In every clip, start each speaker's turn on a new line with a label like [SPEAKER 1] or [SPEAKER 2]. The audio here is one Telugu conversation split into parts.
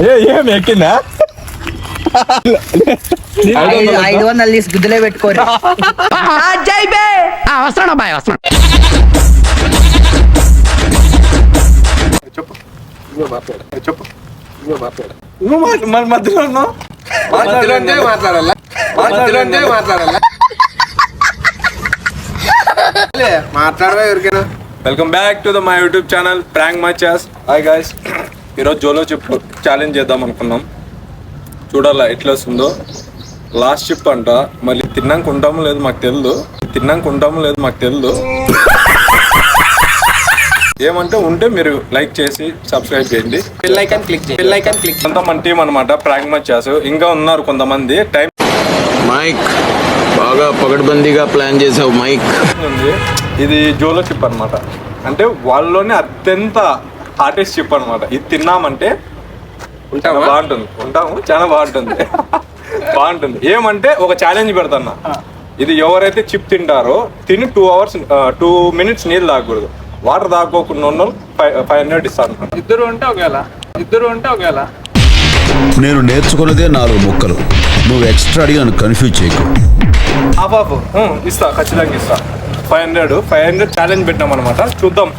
[SPEAKER 1] ఏం ఎక్కిందా
[SPEAKER 2] 500 తీసి గుద్దులే పెట్టుకోరు.
[SPEAKER 3] వస్తాను అబ్బాయి వస్తాను.
[SPEAKER 1] చెప్పు చెప్పు నువ్వు మన మధ్యలో ఉన్నావు. మాట్లాడాలా మాట్లాడవా ఎవరికైనా. Welcome back to my YouTube channel prank మచాస్. హాయ్ గాయ్స్, ఈరోజు జోలో చిప్ ఛాలెంజ్ చేద్దాం అనుకున్నాం. చూడాలా ఎట్లా వస్తుందో. లాస్ట్ చిప్ అంట, మళ్ళీ తిన్నాక ఉంటామో లేదు మాకు తెలియదు. ఏమంటే ఉంటే మీరు లైక్ చేసి సబ్స్క్రైబ్ చేయండి, బెల్ ఐకాన్ క్లిక్ అంతా మన టీం అనమాట ప్రాంక్ మచాస్. ఇంకా ఉన్నారు కొంతమంది. టైం
[SPEAKER 4] మైక్ బాగా పగడ్బందీగా ప్లాన్ చేసావు మైక్.
[SPEAKER 1] ఇది జోలో చిప్ అనమాట. అంటే వాళ్ళలోనే అత్యంత హార్టెస్ట్ చిప్ అనమాట. ఇది తిన్నామంటే చాలా బాగుంటుంది. ఏమంటే ఒక ఛాలెంజ్ పెడతాను. ఇది ఎవరైతే చిప్ తింటారో తిని 2 minutes నీళ్ళు తాగకూడదు. వాటర్ తాగకోకుండా 500 ఇస్తాను. ఇద్దరు ఉంటే ఒకేలా.
[SPEAKER 5] నేను నేర్చుకున్నదే 4 ముక్కలు. నువ్వు ఎక్స్ట్రా అడిగి నన్ను కన్ఫ్యూజ్ చేయకు.
[SPEAKER 1] ఇస్తా, ఖచ్చితంగా ఇస్తా. 500 ఛాలెంజ్ పెట్టినామన్నమాట. చూద్దాం.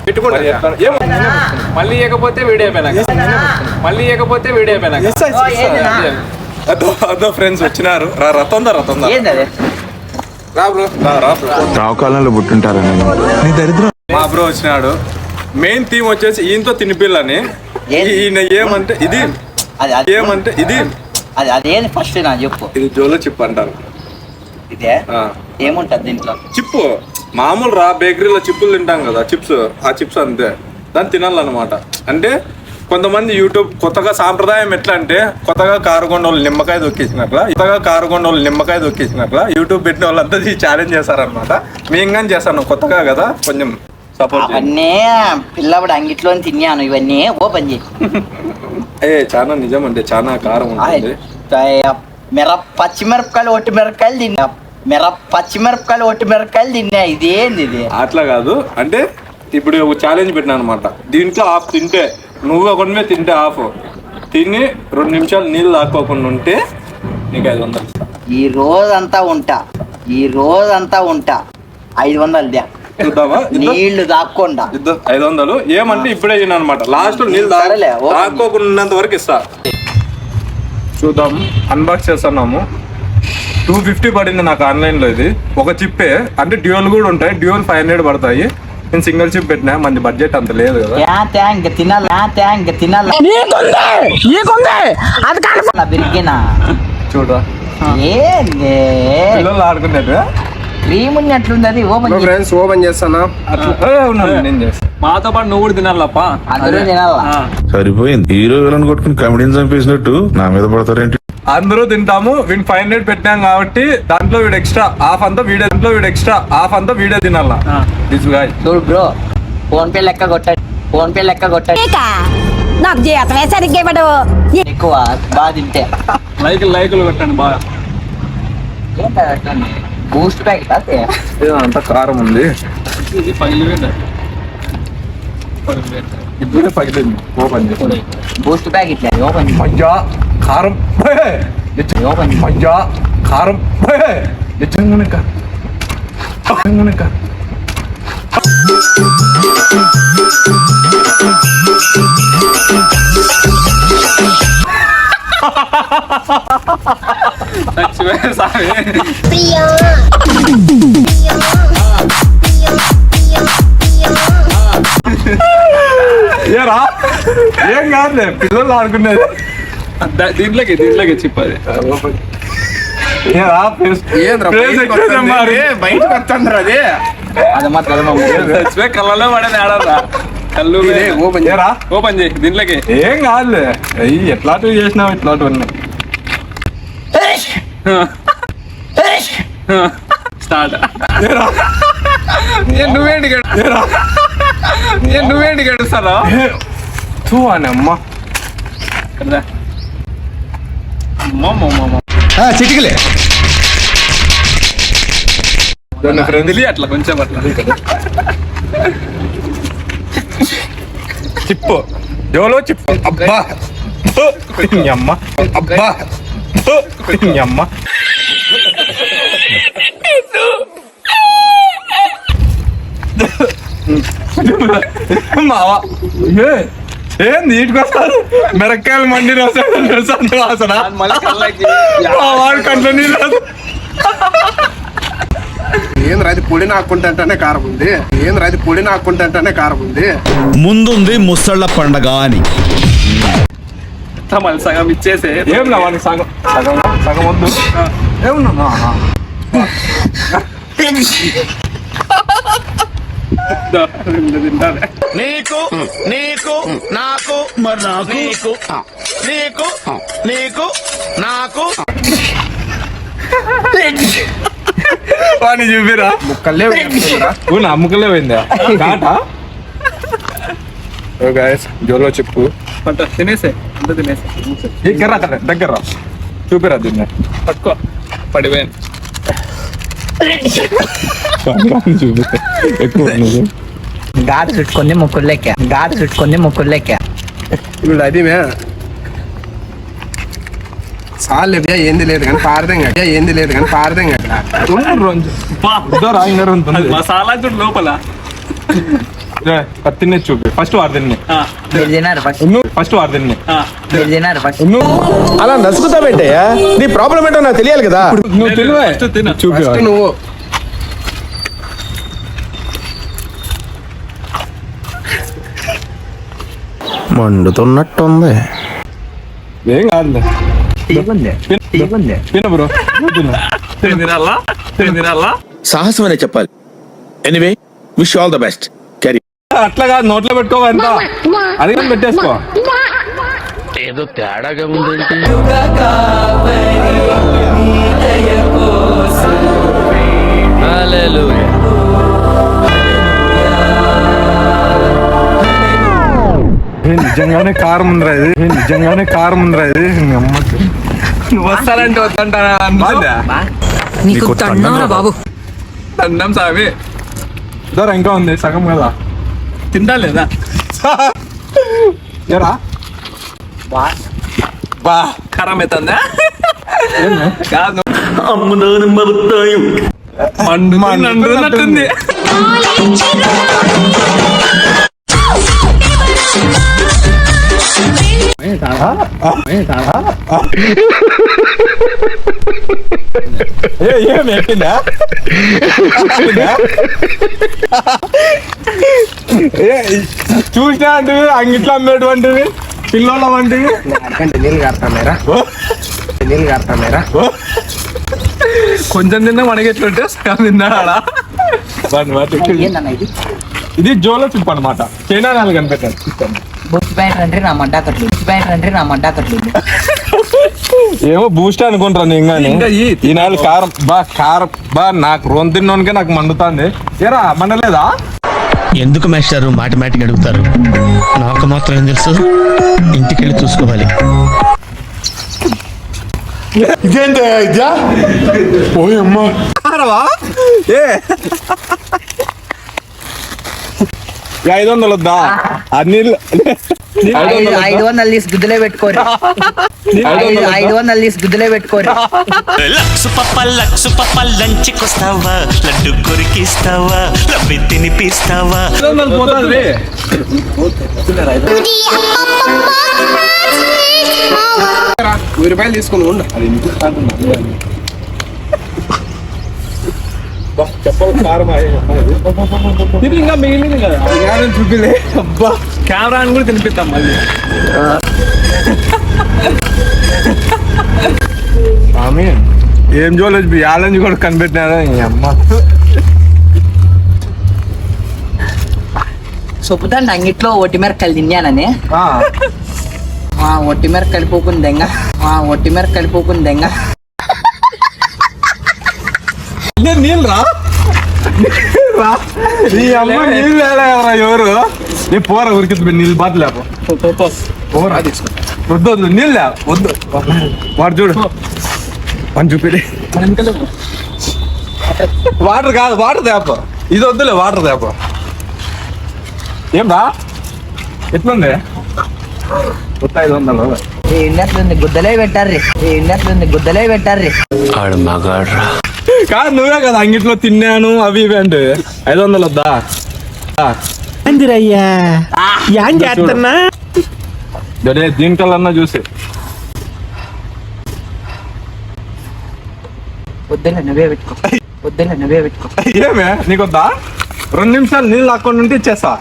[SPEAKER 1] పెట్టుకోండి.
[SPEAKER 6] మళ్ళీ ఇవ్వకపోతే వీడియో అయిపోయినాక
[SPEAKER 1] అదో ఫ్రెండ్స్ వచ్చినారు. రతందా రా బ్రో.
[SPEAKER 4] రావకాలంలో పుట్టుంటారని
[SPEAKER 1] మా బ్రో వచ్చినాడు. మెయిన్ థీమ్ వచ్చేసి ఈయనతో తినిపిల్లని. ఈయన ఏమంటే ఇది
[SPEAKER 2] అదేంటి ఫస్ట్ నా చెప్పు.
[SPEAKER 1] ఇది జోలో చిప్ అంటారు.
[SPEAKER 2] ఇదే ఏముంటది దీంట్లో?
[SPEAKER 1] చిప్పు మామూలు రా బేకరీలో చిప్పులు తింటాం కదా, చిప్స్. ఆ చిప్స్ అంతే, దాన్ని తినాలన్నమాట. అంటే కొంతమంది యూట్యూబ్ కొత్తగా సాంప్రదాయం ఎట్లా అంటే కొత్తగా కారుగొండోళ్ళు నిమ్మకాయ దొక్కేసినట్ల యూట్యూబ్ పెట్టిన వాళ్ళంతా ఛాలెంజ్ చేశారనమాట. మేము కానీ చేస్తాను కొత్తగా కదా, కొంచెం సపోర్ట్.
[SPEAKER 2] అవన్నీ పిల్లప్పుడు అంగిట్లో తిన్నాను. ఇవన్నీ ఓపెన్ చేసి
[SPEAKER 1] చాలా నిజం అంటే చాలా కారం ఉంటుంది.
[SPEAKER 2] పచ్చిమిరపకాయలు ఒట్టి మిరపకాయలు తిన్నా. ఇదేంది ఇది?
[SPEAKER 1] అట్లా కాదు. అంటే ఇప్పుడు ఒక ఛాలెంజ్ పెట్టినా అనమాట. దీంట్లో హాఫ్ తింటే, నువ్వు ఒకటిమే తింటే హాఫ్ తిని 2 నిమిషాలు నీళ్ళు తాక్కోకుండా ఉంటే నీకు 500 ఇస్తా.
[SPEAKER 2] ఈ రోజంతా ఉంటా 500
[SPEAKER 1] చూద్దామా?
[SPEAKER 2] నీళ్లు తాక్కుండా
[SPEAKER 1] 500. ఏమంటే ఇప్పుడే తిన్నా అనమాట. లాస్ట్ నీళ్ళు తాక్కోకుండా ఉన్నంత వరకు ఇస్తా. చూద్దాం. అన్బాక్స్ చేస్తున్నాము. 250 పడింది నాకు ఆన్లైన్లో. ఇది ఒక చిప్పే, అంటే డ్యూయల్ కూడా ఉంటాయి. డ్యూయల్ 500 పడతాయి. నేను సింగిల్ చిప్ పెట్టినా, మంది బడ్జెట్ అంత లేదు కదా. చూడరా పిల్లలు ఆడుకునేది.
[SPEAKER 2] క్రీమ్ ఉన్నట్లుంది. అది
[SPEAKER 1] ఓపెన్ చేస్తానా? నేను చేస్తాను.
[SPEAKER 6] మాతో పాటు నువ్వు కూడా తినాలప్ప.
[SPEAKER 2] అందరూ తినాలా?
[SPEAKER 5] సరిపోయింది. హీరో విలన్ కొట్టుకుని కమెడీని చంపేసినట్టు నా మీద పడతారేంటి?
[SPEAKER 1] అందరూ తింటాము. వీడు 500 పెట్టినాం కాబట్టి దాంట్లో వీడు ఎక్స్ట్రా హాఫ్ అంతా వీడియో తినాలా.
[SPEAKER 2] చూడు బ్రో, ఫోన్ పే లెక్క కొట్టాడు.
[SPEAKER 7] నాకు జీతమే సరిగ్గా ఇవ్వడు.
[SPEAKER 2] ఎక్కువ బాగా తింటే
[SPEAKER 6] లైకులు కొట్టండి బాగా.
[SPEAKER 2] బూస్ట్ ప్యాకెట్
[SPEAKER 1] అంత కారం ఉంది.
[SPEAKER 6] ఇది పగిలిపోయింది.
[SPEAKER 1] ఇప్పుడే పగిలింది. ఓపెన్ చేసి
[SPEAKER 2] బూస్ట్ ప్యాకెట్ ఓపెన్
[SPEAKER 1] మజ్జా కారం ఎచ్చంగనక ఏరా ఏం కాదులే, పిల్లలు ఆడుకునేది.
[SPEAKER 6] దీంట్లోకి చెప్పాలి.
[SPEAKER 1] బయటకు వస్తుండ్రు.
[SPEAKER 2] అది మాత్రం
[SPEAKER 6] కళ్ళలో పడేది ఆడరా. కళ్ళు ఓపెన్ చేయి. దీంట్లోకి
[SPEAKER 1] ఏం కాదులే. అయ్యి ఎట్లాంటివి చేసినావు, ఇట్లాంటివన్నీ.
[SPEAKER 6] స్టార్ట్. నువ్వేంటి గడుస్తారా?
[SPEAKER 1] చూ అని అమ్మా
[SPEAKER 5] చిటికలే
[SPEAKER 6] ఫ్రెండ్లీ అట్లా కొంచెం అట్లా
[SPEAKER 1] చిప్పు జోలో చెప్పు. అబ్బా నీ అమ్మ. అబ్బా నీ అమ్మ. మావా ఏం నీటికి వస్తారు మిరక్కాయలు మండి వాసన
[SPEAKER 6] మళ్ళీ కళ్ళకి
[SPEAKER 1] వాడు కంట్లో నీళ్ళు రాదు.
[SPEAKER 3] ఏంద్ర అది పొడి నాకుంటే కారం ఉంది. ఏంద్ర అది పొడి నాకుంటే కారం ఉంది.
[SPEAKER 5] ముందుంది ముసళ్ళ పండగ అని.
[SPEAKER 6] మళ్ళీ సగం ఇచ్చేసే
[SPEAKER 1] ఏం లా వాడికి సగం సగం సగం వద్దు. ఏమన్నా
[SPEAKER 6] తింటానే.
[SPEAKER 4] నీకు నీకు నాకు మరి నాకు నీకు నీకు నీకు నాకు
[SPEAKER 1] వాడిని చూపిరా.
[SPEAKER 3] ముక్కలే
[SPEAKER 1] నా ముక్కలే పోయిందా కాటా. జోలో చెప్పు.
[SPEAKER 6] పట్ట తినేసే అంత తినేసే
[SPEAKER 1] దగ్గర దగ్గర చూపిరా దీన్ని.
[SPEAKER 6] పట్టుకో పడిపోయాను.
[SPEAKER 1] చూపిస్తే ఎక్కువ
[SPEAKER 2] గాడి చుట్టుకుంది ముక్కుల్లోకి, గాడి చుట్టుకుంది ముక్కుల్లోకి.
[SPEAKER 3] ఇప్పుడు అది చాలు ఏంది లేదు కానీ పారదంగా ఏంది లేదు కానీ పారదంగా
[SPEAKER 6] మసాలా చూడు లోపల.
[SPEAKER 1] తినే చూపి. ఫస్ట్ వాడు తిన్నే.
[SPEAKER 2] మీరు తినారు ఫస్ట్,
[SPEAKER 1] ఫస్ట్ వాడు తిన్నే.
[SPEAKER 2] మీరు తినారు ఫస్ట్.
[SPEAKER 8] అలా నసుకుతావేంటయ్యా? నీ ప్రాబ్లం ఏంటో నాకు తెలియాలి కదా.
[SPEAKER 1] నువ్వు తినవే.
[SPEAKER 6] తిన
[SPEAKER 1] చూపి.
[SPEAKER 3] నువ్వు
[SPEAKER 8] మండుతున్నట్టుంది.
[SPEAKER 1] ఏం కాదులే.
[SPEAKER 2] తీగుంది తీగుంది.
[SPEAKER 1] తిన బ్రో.
[SPEAKER 6] తినాలా తినాలా.
[SPEAKER 8] సాహసం అనే చెప్పాలి. Anyway wish all the best. Carry.
[SPEAKER 1] అట్లా కాదు, నోట్లో పెట్టుకోవా ఎంత అది కానీ పెట్టేసుకో.
[SPEAKER 4] ఏదో తేడాగా ఉందేంటి.
[SPEAKER 1] నిజంగానే కారం ఉందిరా ఇది. నిజంగానే కారం ఉందిరా ఇది. అమ్మకి
[SPEAKER 6] నువ్వు వస్తానంటే వద్దంటా
[SPEAKER 7] నీకు దండం బాబు.
[SPEAKER 6] అన్నం సామి
[SPEAKER 1] ఇద్దరు ఇంకా ఉంది సగం కదా.
[SPEAKER 6] తింటా లేదా
[SPEAKER 1] ఏరా
[SPEAKER 6] బా ఖరం అవుతుందా కాదు మండుతున్నట్టుంది.
[SPEAKER 1] ఏం ఎక్కిందా? చూసినా అంటే అంగిట్లో అమ్మేటువంటివి పిల్లల వంటివి.
[SPEAKER 3] అడగండి నీళ్ళు కారుతారా నీళ్ళు కారుతారా.
[SPEAKER 6] కొంచెం తిన్నా మనకి ఎట్లుంటే సగం తిన్నాడా.
[SPEAKER 2] ఏందన్న ఇది?
[SPEAKER 1] ఇది జోలో చిప్ అనమాట. చైనా నాలుగు కనిపెట్టారు.
[SPEAKER 2] బొచ్చు ప్యాంట్ రండి నా మంటాకట్లు, బొచ్చు ప్యాంట్ రండి నా మంటాకట్లు.
[SPEAKER 1] ఏమో బూస్ట్ అనుకుంటాను నేను కానీ. ఈ నాలుగు కారం బా నాకు రోన్ తిన్నోనికే నాకు మండుతుంది. ఏరా మండలేదా?
[SPEAKER 9] ఎందుకు మేస్టారు మాటిమాటికి అడుగుతారు? నాకు మాత్రం ఏం తెలుసు, ఇంటికెళ్ళి చూసుకోవాలి.
[SPEAKER 1] ఏ 500 వద్దా? అన్ని
[SPEAKER 2] 500 తీసి గుద్దులే పెట్టుకోరు, 500 తీసి గుద్దులే పెట్టుకోరు.
[SPEAKER 10] లక్సు పప్ప లంచ్కొస్తావా, లడ్డు కొరికిస్తావా, లవ్వి తినిపిస్తావా.
[SPEAKER 1] పోతుంది.
[SPEAKER 3] 1000 రూపాయలు తీసుకుని ఉండు.
[SPEAKER 1] చెప్పాలి కారం
[SPEAKER 6] ఇది ఇంకా మిగిలింది కదా.
[SPEAKER 1] చూపిలే. అబ్బా
[SPEAKER 6] కెమెరా అని కూడా తినిపిద్దాం మళ్ళీ.
[SPEAKER 1] ఆమె ఏం చూడలేదు యాలని కూడా కనిపెట్టినారా ఈ అమ్మ.
[SPEAKER 2] చెప్పుతాండి అంగిట్లో ఒట్టి మిరకాయలు తిన్నానని. ఒట్టి మిరకాయలు పోకుంది దెంగ, ఒట్టి మిరకాయలు పోకుంది దెంగ.
[SPEAKER 1] నీళ్ళు రా ఈ అమ్మ నీళ్ళు వేళ ఎవరు నీ పోరా ఉరికి నీళ్ళు బాధ లేపో పోరా తీసుకో. వద్దు వద్దు నీళ్ళు లే వద్దు. వాడు చూడు పని చూపిడి. వాటర్ కాదు వాటర్ తేప. ఇది వద్దులే వాటర్ తేప. ఏం రా ఎట్లుంది? కొత్త 500.
[SPEAKER 2] ఇండట్లుంది గుద్దలే పెట్టారు
[SPEAKER 1] కాదు నువ్వే కదా అంగిట్లో తిన్నాను అవి ఇవి అంటే 500 వద్దా దీంట్లో చూసి
[SPEAKER 2] వద్దులే నువ్వే పెట్టుకో
[SPEAKER 1] ఏమే నీకొద్దా 2 నిమిషాలు నీళ్ళు లాక్కుండా ఉంటే ఇచ్చేస్తా.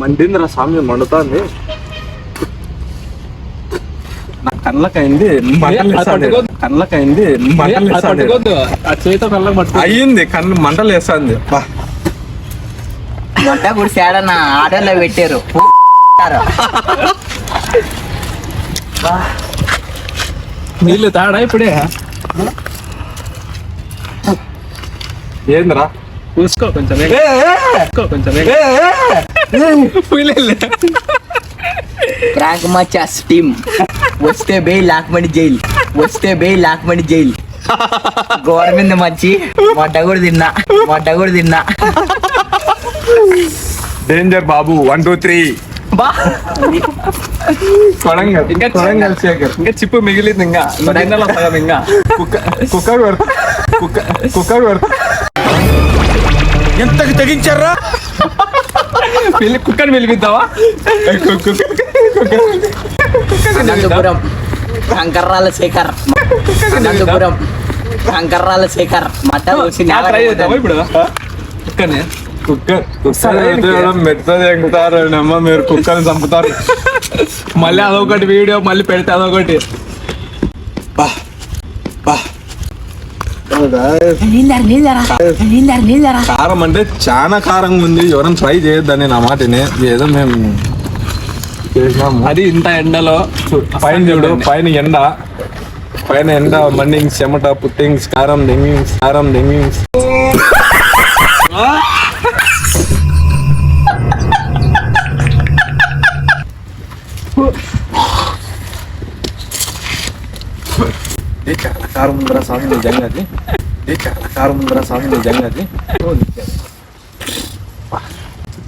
[SPEAKER 1] మండిందిరా స్వామి మండుతాంది నా కళ్ళకైంది
[SPEAKER 6] పట్టుకోవద్దు ఆ చేతితో కళ్ళకి పట్టుకో.
[SPEAKER 1] అయ్యింది కళ్ళు మంటలు వేస్తుంది.
[SPEAKER 2] మొట్ట గుడి సేడన్న ఆటోలో పెట్టారు
[SPEAKER 6] నీళ్ళు తాడా ఇప్పుడే
[SPEAKER 1] ఏందిరా
[SPEAKER 6] పూసుకో కొంచెం
[SPEAKER 2] ప్రాంక్ మచాస్ టీమ్ వస్తే బెయిల్ లాక్మణి జైల్ గోడ మీద మంచి మొట్ట కూడా తిన్నా
[SPEAKER 1] డేంజర్ బాబు 1 2 3 కొడంగల్ శేఖర్
[SPEAKER 6] ఇంకా చిప్పు మిగిలింది ఇంకా గిన్నెలో సగం ఇంకా
[SPEAKER 1] కుక్కర్ పెడతా
[SPEAKER 8] ఎంతకి తెగించారా?
[SPEAKER 6] కుక్కని పిలిపిద్దావా?
[SPEAKER 2] అనంతపురం కంకర్రాల శేఖర్ మట్ట చూసి
[SPEAKER 6] ట్రై చేద్దామా ఇప్పుడు కుక్కని?
[SPEAKER 1] కుక్కర్ మెత్తది ఎక్కుతారు అమ్మ మీరు కుక్కర్ని చంపుతారు.
[SPEAKER 6] మళ్ళీ అదొకటి వీడియో మళ్ళీ పెడితే అదొకటి.
[SPEAKER 1] కారం అంటే చాలా కారంగా ఉంది. ఎవరైనా ట్రై చేయొద్దని నా మాటనే ఏదో మేము చేసినాము.
[SPEAKER 6] అది ఇంత ఎండలో
[SPEAKER 1] పైన చూడు పైన ఎండ మండింగ్స్ చెమట పుట్టింగ్స్ కారం దెంగింగ్స్ కారం ఉందరా స్వామి నిజంగా అది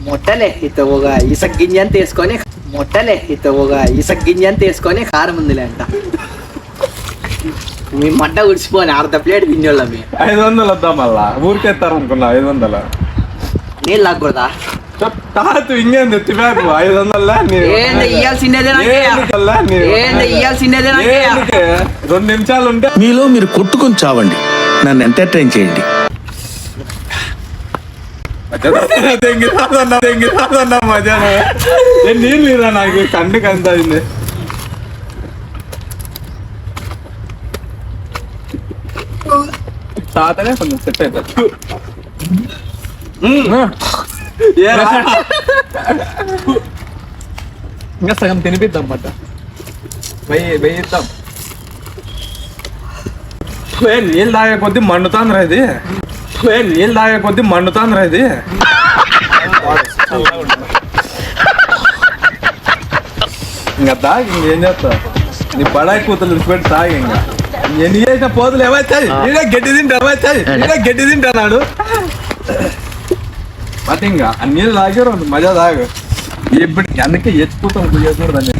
[SPEAKER 2] మొట్టలే ఇతవుగా ఇసక్ గింజంత వేసుకొని కారం ఉందిలే అంట మీ మంట ఉడిచిపోని 1/2 ప్లేట్ గింజోళ్ళ మీ
[SPEAKER 1] 500 వద్దాం మళ్ళా ఊరికేస్తారు అనుకున్నా 500
[SPEAKER 2] నీళ్ళు లాక్కూడదా
[SPEAKER 1] తాతు ఇంకేం తెచ్చిపోయారు 500
[SPEAKER 2] ఇయ్యాల్సిందేదే
[SPEAKER 1] 2 నిమిషాలు ఉంటే
[SPEAKER 8] మీలో మీరు కొట్టుకొని చావండి, నన్ను ఎంటర్టైన్ చేయండి.
[SPEAKER 1] మజా నీళ్ళు లేదా నాకు కండుకి అంత అయింది.
[SPEAKER 6] తాతనే కొంచెం సెట్ అవుతుంది. ఇంకా సగం తినిపిద్దాం అన్నమాట. వేయిద్దాం.
[SPEAKER 1] నీళ్ళు తాగే కొద్ది మండుతాంద్రా ఇది ఇంకా తాగి ఇంకేం చేస్తా నీ బడాయి కూతురు పెట్టి తాగి ఇంకా ఎన్ని చేసిన పోతులు ఏమైతాయి గడ్డి తింటాడు అది ఇంకా ఆ నీళ్ళు తాగారు మజా తాగు. ఇప్పుడు అందుకే ఎచ్చిపోతాం కుయ్యకూడదని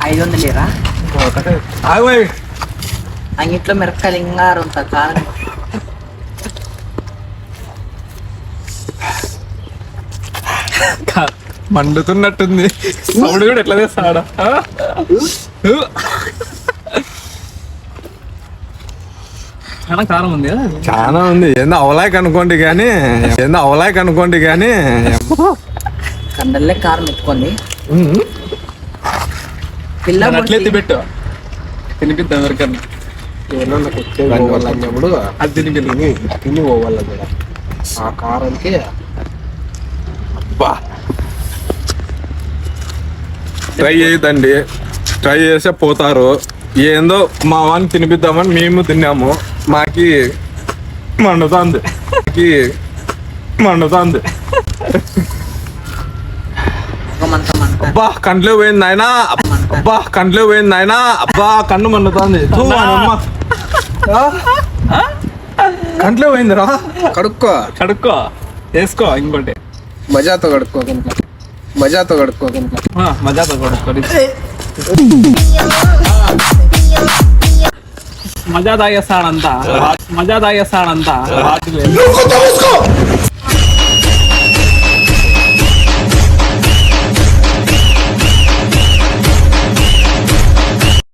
[SPEAKER 2] 500 లేరా
[SPEAKER 1] ఆగోయ్
[SPEAKER 2] అంగిట్లో మిరపకాయలు ఇంకా రొంత కారం
[SPEAKER 6] మండుతున్నట్టుంది. సౌండ్ కూడా ఎట్లా చేస్తాడా? చాలా కారం ఉంది కదా.
[SPEAKER 1] చాలా ఉంది. ఏందో అవలాక్ అనుకోండి కానీ
[SPEAKER 2] కండల్లే కారం ఎత్తుకుంది పిల్ల
[SPEAKER 6] అట్లే పెట్టు తినిపిద్దాం ఎవరికన్నా. అది
[SPEAKER 3] తిని పోవాల కూడా ఆ కారంకి
[SPEAKER 1] ట్రై చేయదండి, ట్రై చేసే పోతారు. ఏందో మా వాడిని తినిపిద్దామని మేము తిన్నాము. మాకి మండుతుంది అబ్బా కంట్లో పోయింది నాయనా, అబ్బా కన్ను మండుతుంది. కంట్లో పోయిందిరా.
[SPEAKER 3] కడుక్కో
[SPEAKER 6] కడుక్కో. వేసుకో ఇంకోటి
[SPEAKER 3] మజాతో కడుక్కో కనుక
[SPEAKER 6] మజాతో కొడుకోడి మజా తాగేస్తాడంతా